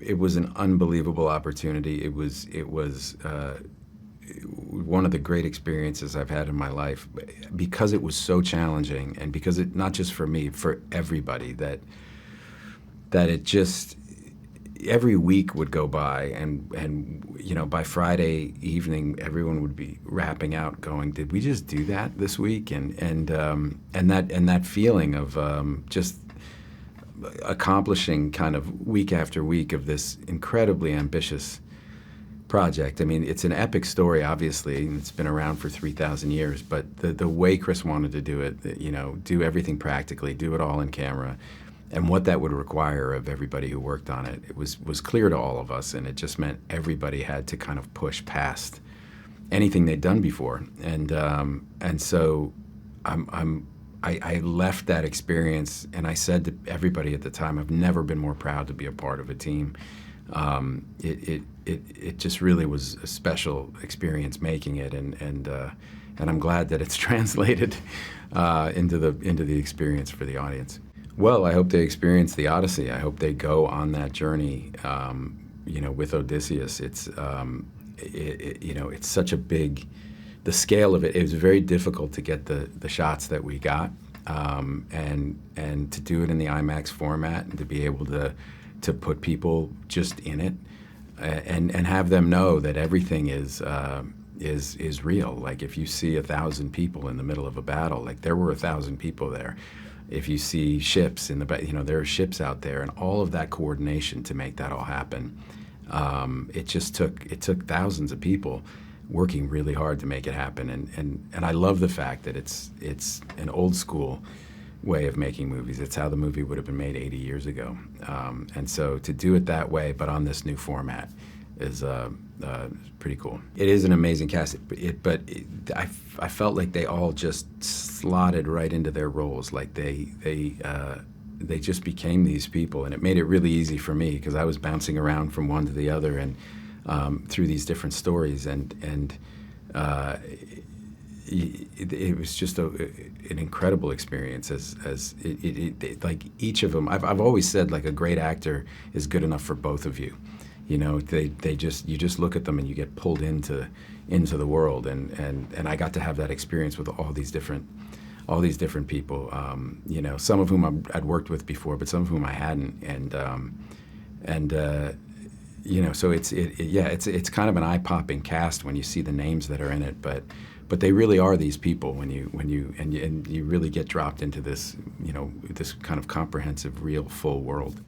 it was an unbelievable opportunity. It was one of the great experiences I've had in my life, because it was so challenging, and because it, not just for me, for everybody, that it just, every week would go by, and you know, by Friday evening, everyone would be rapping out, going, "Did we just do that this week?" And that feeling of just accomplishing kind of week after week of this incredibly ambitious project. I mean, it's an epic story, obviously, and it's been around for 3,000 years, but the way Chris wanted to do it, you know, do everything practically, do it all in camera, and what that would require of everybody who worked on it, it was clear to all of us, and it just meant everybody had to kind of push past anything they'd done before. And so I left that experience, and I said to everybody at the time, I've never been more proud to be a part of a team. It just really was a special experience making it, and I'm glad that it's translated into the experience for the audience. Well, I hope they experience the Odyssey. I hope they go on that journey, you know, with Odysseus. It's you know, it's such a big, the scale of it. It was very difficult to get the shots that we got, and to do it in the IMAX format, and to be able to put people just in it, and have them know that everything is real. Like, if you see 1,000 people in the middle of a battle, like there were 1,000 people there. If you see ships in the, you know, there are ships out there, and all of that coordination to make that all happen. It took thousands of people working really hard to make it happen, and I love the fact that it's an old school way of making movies. It's how the movie would have been made 80 years ago, and so to do it that way, but on this new format, is pretty cool. It is an amazing cast, but I felt like they all just slotted right into their roles. Like they just became these people, and it made it really easy for me, because I was bouncing around from one to the other, and through these different stories, and it was just an incredible experience. As like each of them, I've always said, like, a great actor is good enough for both of you. You know, you just look at them and you get pulled into the world, and I got to have that experience with all these different people. You know, some of whom I'd worked with before, but some of whom I hadn't, and you know, so it's kind of an eye-popping cast when you see the names that are in it, but they really are these people when you really get dropped into this, you know, this kind of comprehensive, real, full world.